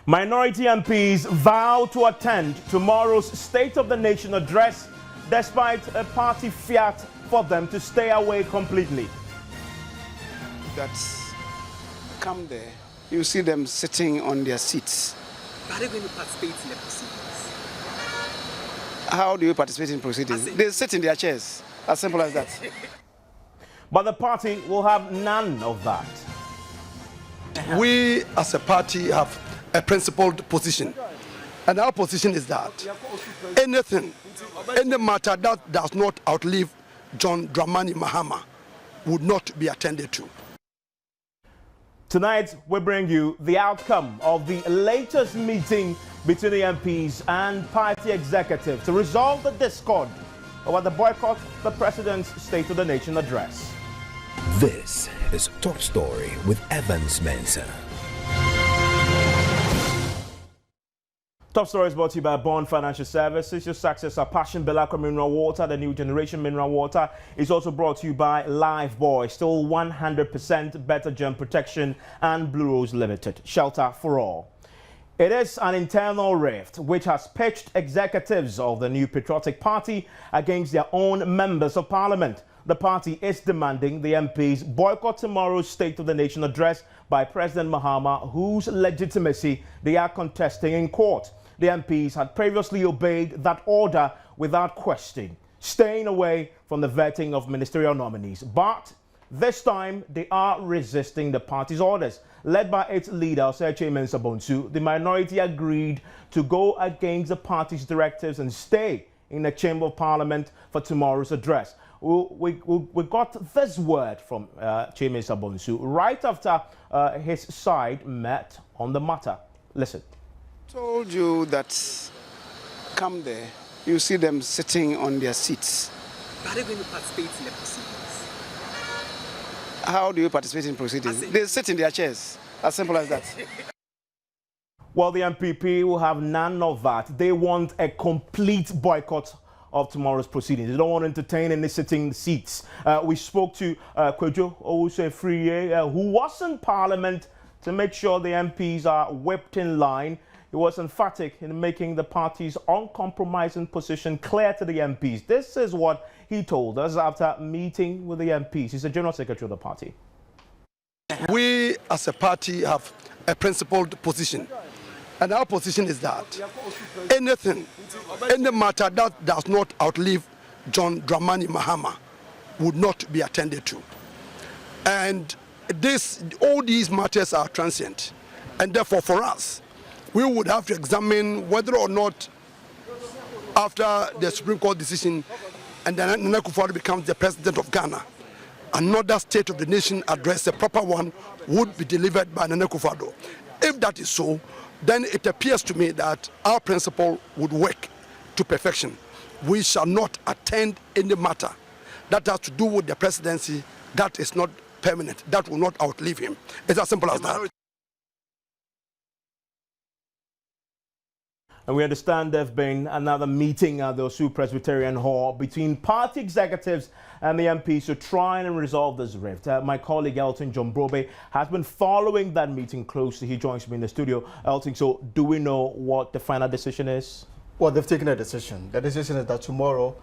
Minority MPs vow to attend tomorrow's State of the Nation address despite a party fiat for them to stay away completely. That's come there. You see them sitting on their seats. Are they going to participate in the proceedings? How do you participate in proceedings? They sit in their chairs. As simple as that. But the party will have none of that. We as a party have a principled position. And our position is that any matter that does not outlive John Dramani Mahama would not be attended to. Tonight, we bring you the outcome of the latest meeting between the MPs and party executives to resolve the discord over the boycott of the President's State of the Nation address. This is Top Story with Evans Mensah. Top Story is brought to you by Bond Financial Services. Your success are Passion Belacqua Mineral Water, the new generation mineral water. Is also brought to you by Lifebuoy, still 100% better germ protection, and Blue Rose Limited, shelter for all. It is an internal rift which has pitched executives of the New Patriotic Party against their own members of parliament. The party is demanding the MPs boycott tomorrow's State of the Nation address by President Mahama, whose legitimacy they are contesting in court. The MPs had previously obeyed that order without question, staying away from the vetting of ministerial nominees. But this time, they are resisting the party's orders. Led by its leader, Sir Mensah Bonsu, the minority agreed to go against the party's directives and stay in the Chamber of Parliament for tomorrow's address. We got this word from Mensah Bonsu right after his side met on the matter. Listen. Told you that come there. You see them sitting on their seats. Are they going to participate in the proceedings? How do you participate in proceedings? They sit in their chairs. As simple as that. Well, the MPP will have none of that. They want a complete boycott of tomorrow's proceedings. They don't want to entertain any sitting seats. We spoke to Kwejo Owusu-Afriyie, who was in Parliament to make sure the MPs are whipped in line. He was emphatic in making the party's uncompromising position clear to the MPs. This is what he told us after meeting with the MPs. He's the General Secretary of the party. We as a party have a principled position. And our position is that any matter that does not outlive John Dramani Mahama would not be attended to. And all these matters are transient. And therefore for us, we would have to examine whether or not after the Supreme Court decision and then Nana Akufo-Addo becomes the President of Ghana, another State of the Nation address, a proper one, would be delivered by Nana Akufo-Addo. If that is so, then it appears to me that our principle would work to perfection. We shall not attend any matter that has to do with the presidency that is not permanent, that will not outlive him. It's as simple as that. And we understand there's been another meeting at the Osu Presbyterian Hall between party executives and the MPs to try and resolve this rift. My colleague Elton John Brobe has been following that meeting closely. He joins me in the studio. Elton, so do we know what the final decision is? Well, they've taken a decision. The decision is that tomorrow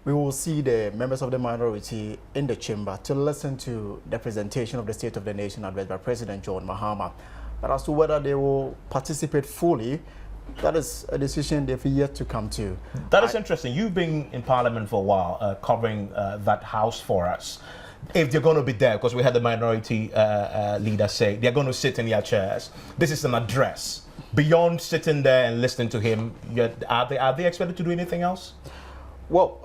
we will see the members of the minority in the chamber to listen to the presentation of the State of the Nation address by President John Mahama. But as to whether they will participate fully, that is a decision they've yet to come to. That is interesting. You've been in Parliament for a while, covering that house for us. If they're going to be there, because we had the minority leader say they're going to sit in their chairs. This is an address. Beyond sitting there and listening to him, are they expected to do anything else? Well,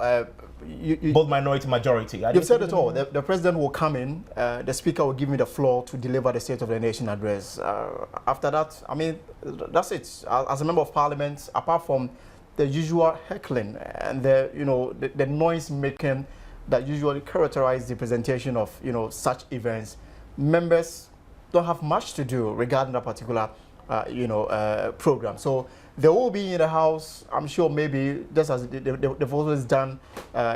both minority, majority. You've said it all. The president will come in, the speaker will give me the floor to deliver the State of the Nation address. After that, I mean, that's it. As a member of Parliament, apart from the usual heckling and the noise making that usually characterize the presentation of such events, members don't have much to do regarding a particular program. So they will be in the House, I'm sure, maybe just as they've always done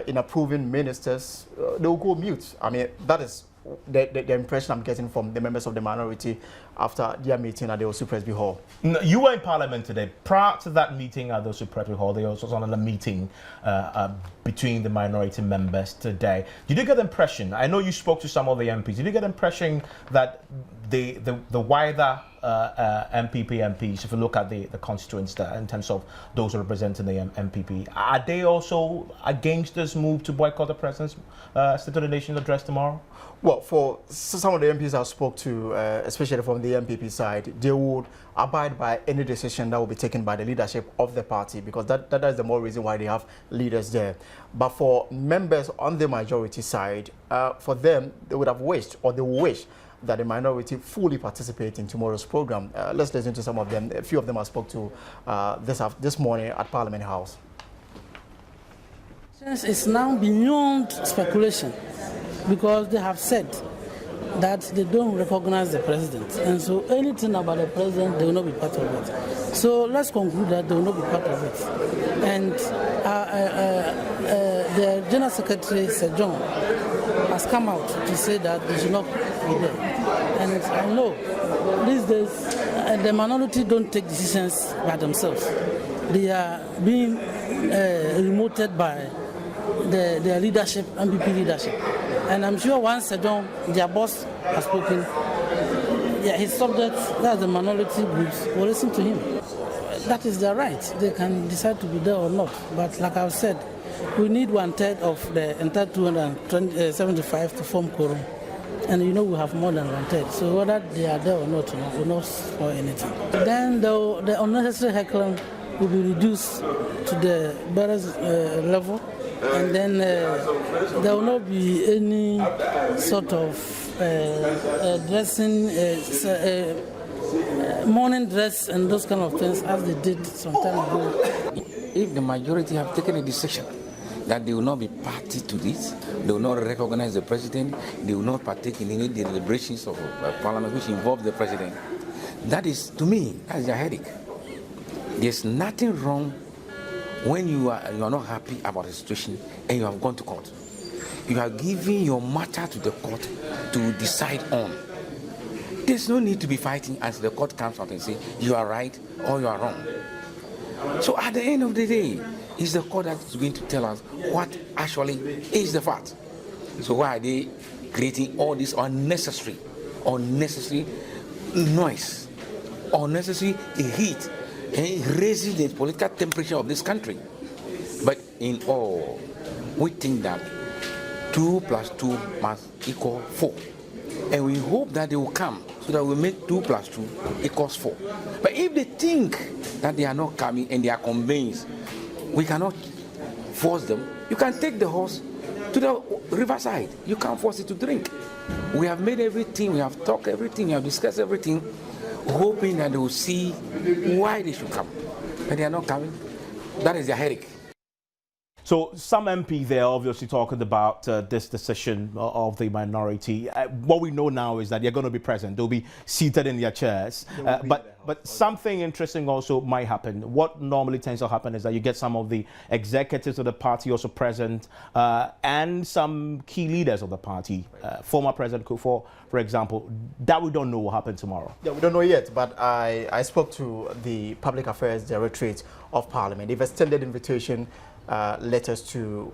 in approving ministers, they will go mute. I mean, that is the impression I'm getting from the members of the minority after their meeting at the Osu Presby Hall. No, you were in Parliament today. Prior to that meeting at the Osu Presby Hall, there also was another meeting between the minority members today. Did you get the impression, I know you spoke to some of the MPs, did you get the impression that the wider MPP MPs, if you look at the constituents there in terms of those representing the MPP, are they also against this move to boycott the President's State of the Nation address tomorrow? Well, for some of the MPs I spoke to, especially from the MPP side, they would abide by any decision that will be taken by the leadership of the party, because that is the more reason why they have leaders there. But for members on the majority side, for them, they would have wished, or they wish, that the minority fully participate in tomorrow's program. Let's listen to some of them. A few of them I spoke to this morning at Parliament House. It's now beyond speculation, because they have said that they don't recognize the president, and so anything about the president, they will not be part of it. So let's conclude that they will not be part of it. And the General Secretary, Sir John, has come out to say that they should not be there. And I know these days the minority don't take decisions by themselves. They are being remoted by their leadership, MPP leadership. And I'm sure once Sir John, their boss, has spoken, his subjects, that's the minority groups, will listen to him. That is their right. They can decide to be there or not. But like I've said, we need 1/3 of the entire 275 to form quorum. And we have more than 1/3. So whether they are there or not, will not spoil anything. Then the unnecessary heckling will be reduced to the barest level. And then there will not be any sort of dressing, morning dress and those kind of things as they did some time ago. If the majority have taken a decision that they will not be party to this, they will not recognize the president, they will not partake in any deliberations of parliament which involve the president, that is, to me, that's a headache. There's nothing wrong when you are not happy about a situation and you have gone to court. You are giving your matter to the court to decide on. There's no need to be fighting as the court comes out and say you are right or you are wrong. So at the end of the day, it's the court that's going to tell us what actually is the fact. So why are they creating all this unnecessary noise, unnecessary heat, and raising the political temperature of this country? But in all, we think that 2 + 2 must equal 4. And we hope that they will come so that we make 2 + 2 = 4. But if they think that they are not coming and they are convinced, we cannot force them. You can take the horse to the riverside. You can't force it to drink. We have made everything, we have talked everything, we have discussed everything, hoping that they will see why they should come. But they are not coming. That is their headache. So some MP there obviously talking about this decision of the minority. What we know now is that they're going to be present. They'll be seated in their chairs. But something interesting also might happen. What normally tends to happen is that you get some of the executives of the party also present and some key leaders of the party. Former President Kufuor, for example. That we don't know will happen tomorrow. Yeah, we don't know yet, but I spoke to the Public Affairs Directorate of Parliament. They've extended invitation letters to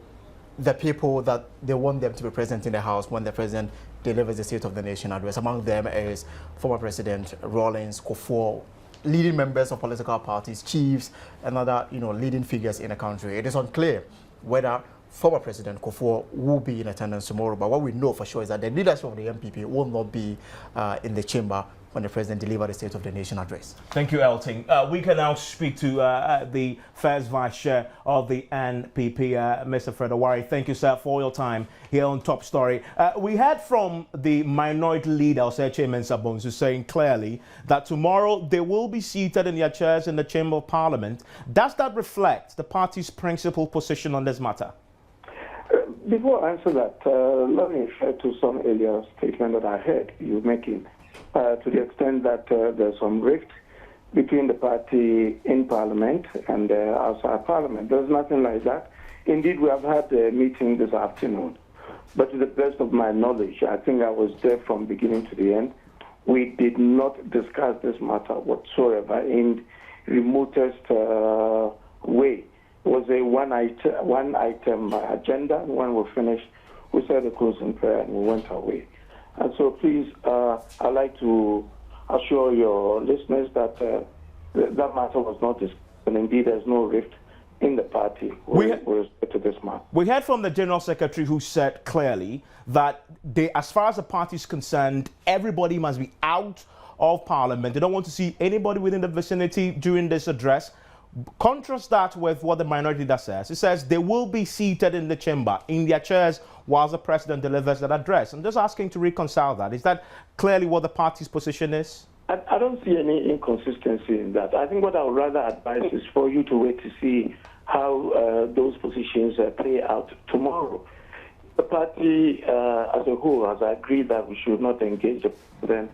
the people that they want them to be present in the House when the President delivers the State of the Nation address. Among them is former President Rawlings, Kufuor, leading members of political parties, chiefs, and other leading figures in the country. It is unclear whether former President Kufuor will be in attendance tomorrow, but what we know for sure is that the leadership of the MPP will not be in the chamber when the President delivered the State of the Nation address. Thank you, Elton. We can now speak to the first Vice Chair of the NPP, Mr. Fred Owari. Thank you, sir, for your time here on Top Story. We heard from the minority leader, Oseche Mensah Bonsu, saying clearly that tomorrow they will be seated in their chairs in the Chamber of Parliament. Does that reflect the party's principal position on this matter? Before I answer that, let me refer to some earlier statement that I heard you making. To the extent that there's some rift between the party in Parliament and outside Parliament. There's nothing like that. Indeed, we have had a meeting this afternoon. But to the best of my knowledge, I think I was there from beginning to the end. we did not discuss this matter whatsoever in remotest way. It was a one item agenda, and when we finished, we said a closing prayer and we went away. And so please, I'd like to assure your listeners that that matter was not discussed, and indeed there's no rift in the party with respect to this matter. We heard from the General Secretary who said clearly that as far as the party is concerned, everybody must be out of Parliament. They don't want to see anybody within the vicinity during this address. Contrast that with what the minority leader says. It says they will be seated in the chamber, in their chairs, whilst the president delivers that address. I'm just asking to reconcile that. Is that clearly what the party's position is? I don't see any inconsistency in that. I think what I would rather advise is for you to wait to see how those positions play out tomorrow. The party as a whole has agreed that we should not engage the president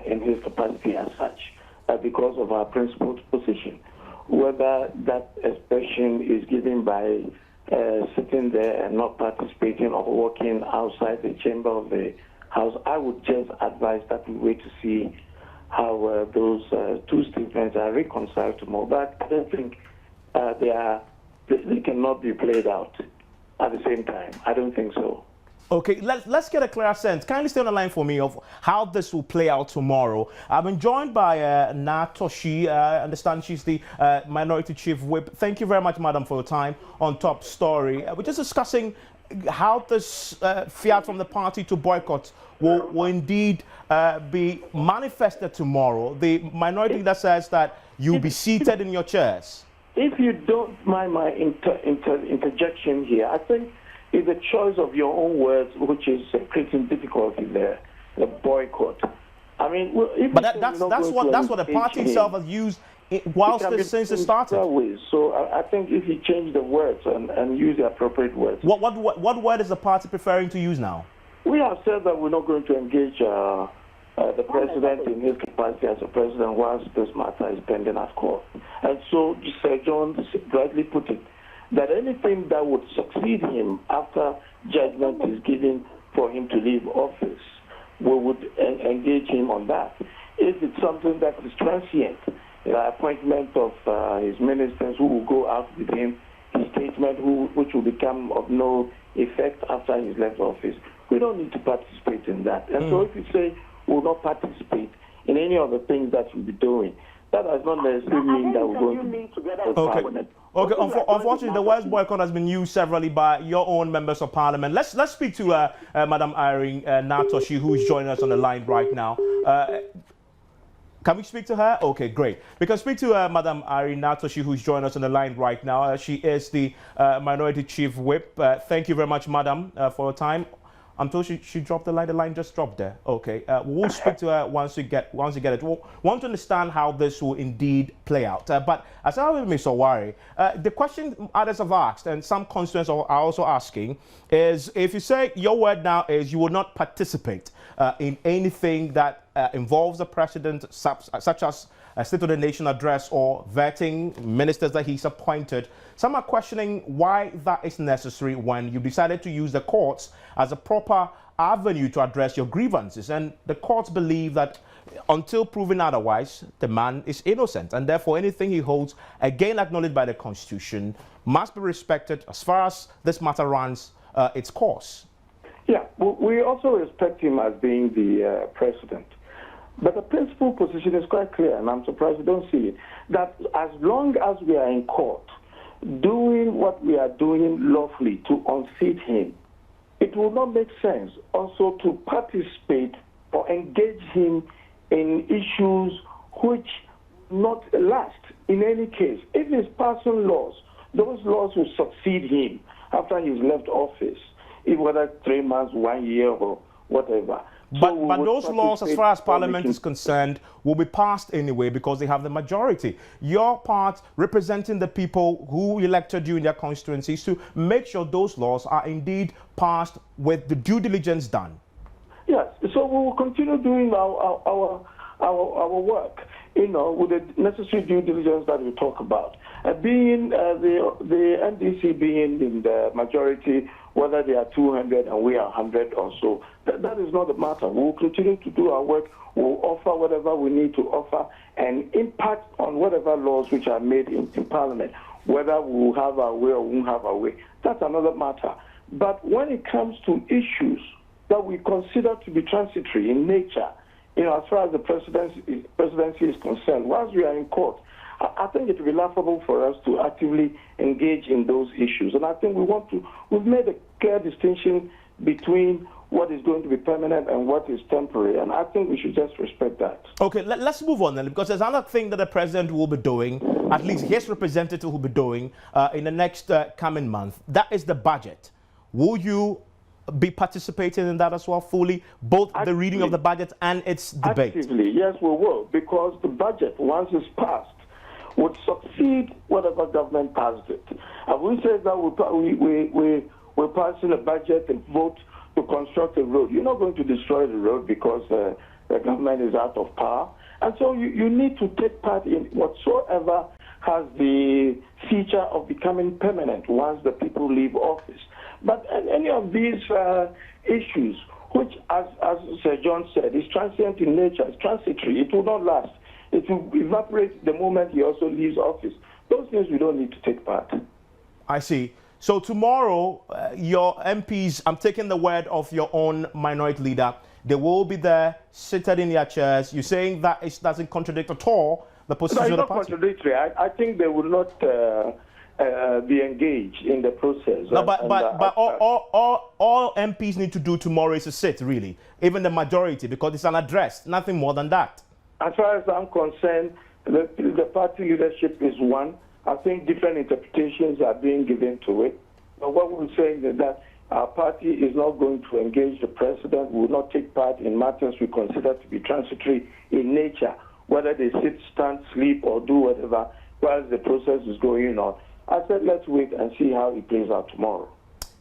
in his capacity as such because of our principled position. Whether that expression is given by sitting there and not participating or walking outside the chamber of the House, I would just advise that we wait to see how those two statements are reconciled tomorrow. But I don't think they cannot be played out at the same time. I don't think so. Okay, let's get a clear sense. Kindly stay on the line for me of how this will play out tomorrow. I've been joined by Natoshi. I understand she's the Minority Chief Whip. Thank you very much, madam, for your time on Top Story. We're just discussing how this fiat from the party to boycott will indeed be manifested tomorrow. The minority leader says that you'll be seated in your chairs. If you don't mind my interjection here, I think it's a choice of your own words which is creating difficulty there, the boycott. I mean, but that's what the party itself has used whilst since it started. So I think if you change the words and use the appropriate words. What word is the party preferring to use now? We have said that we're not going to engage the president in his capacity as a president whilst this matter is pending at court. And so Sir John rightly put it, that anything that would succeed him after judgment is given for him to leave office, we would engage him on that. If it's something that is transient, the appointment of his ministers who will go out with him, his statement which will become of no effect after he's left office, we don't need to participate in that. And so if you say we will not participate in any of the things that we'll be doing, that does not necessarily mean that we're going to be okay. Okay, unfortunately, the word boycott has been used severally by your own members of parliament. Let's speak to Madam Irene Natoshi, who is joining us on the line right now. Can we speak to her? Okay, great. We can speak to Madam Irene Natoshi, who is joining us on the line right now. She is the Minority Chief Whip. Thank you very much, Madam, for your time. I'm told she dropped the line. The line just dropped there. Okay, we'll speak to her once you get it. We'll want to understand how this will indeed play out. But as I was Mr. Wari, the question others have asked, and some constituents are also asking, is if you say your word now is you will not participate in anything that involves the president, such as a State of the Nation address or vetting ministers that he's appointed. Some are questioning why that is necessary when you decided to use the courts as a proper avenue to address your grievances. And the courts believe that until proven otherwise, the man is innocent. And therefore, anything he holds, again acknowledged by the Constitution, must be respected as far as this matter runs its course. Yeah, we also respect him as being the president. But the principal position is quite clear, and I'm surprised you don't see it, that as long as we are in court doing what we are doing lawfully to unseat him, it will not make sense also to participate or engage him in issues which not last in any case. If he's passing laws, those laws will succeed him after he's left office, whether 3 months, 1 year, or whatever. But those laws, as far as Parliament is concerned, will be passed anyway because they have the majority. Your part, representing the people who elected you in their constituencies, to make sure those laws are indeed passed with the due diligence done. Yes, so we will continue doing our work, with the necessary due diligence that we talk about. Being the NDC being in the majority, whether they are 200 and we are 100 or so, that is not the matter. We'll continue to do our work. We'll offer whatever we need to offer and impact on whatever laws which are made in Parliament, whether we will have our way or won't have our way. That's another matter. But when it comes to issues that we consider to be transitory in nature, as far as the presidency is concerned, whilst we are in court, I think it would be laughable for us to actively engage in those issues. And I think we've made a clear distinction between what is going to be permanent and what is temporary. And I think we should just respect that. Okay, let's move on then, because there's another thing that the president will be doing, at least his representative will be doing in the next coming month. That is the budget. Will you be participating in that as well fully, both the reading of the budget and its debate? Actively, yes, we will, because the budget, once it's passed, would succeed whatever government passed it. And we say that we're passing a budget and vote to construct a road. You're not going to destroy the road because the government is out of power. And so you need to take part in whatsoever has the feature of becoming permanent once the people leave office. But any of these issues, which, as Sir John said, is transient in nature, it's transitory, it will not last. It will evaporate the moment he also leaves office. Those things we don't need to take part. I see. So tomorrow, your MPs, I'm taking the word of your own minority leader, they will be there, seated in their chairs. You're saying that it doesn't contradict at all the position of the party? It's not contradictory. I think they will not be engaged in the process. No, but all MPs need to do tomorrow is to sit, really, even the majority, because it's an address, nothing more than that. As far as I'm concerned, the party leadership is one. I think different interpretations are being given to it. But what we're saying is that our party is not going to engage the president, will not take part in matters we consider to be transitory in nature, whether they sit, stand, sleep, or do whatever while the process is going on. I said let's wait and see how it plays out tomorrow.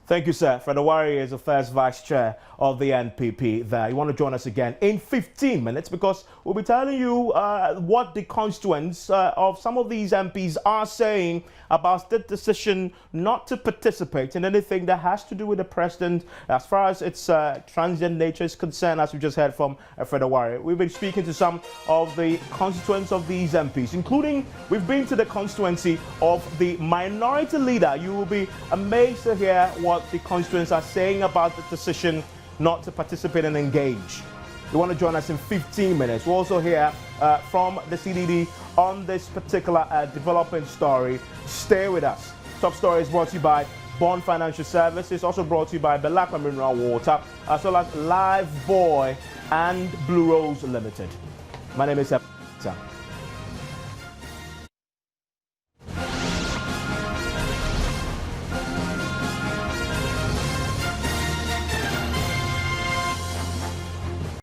Thank you, sir. Fred Owari is the first vice chair of the NPP there. You want to join us again in 15 minutes because we'll be telling you what the constituents of some of these MPs are saying about the decision not to participate in anything that has to do with the president as far as its transient nature is concerned, as we just heard from Fred Owari. We've been speaking to some of the constituents of these MPs, including we've been to the constituency of the minority leader. You will be amazed to hear what the constituents are saying about the decision not to participate and engage. You want to join us in 15 minutes. We'll also hear from the CDD on this particular development story. Stay with us. Top Story is brought to you by Bond Financial Services, also brought to you by Belacqua Mineral Water, as well as Live Boy and Blue Rose Limited. My name is Sam.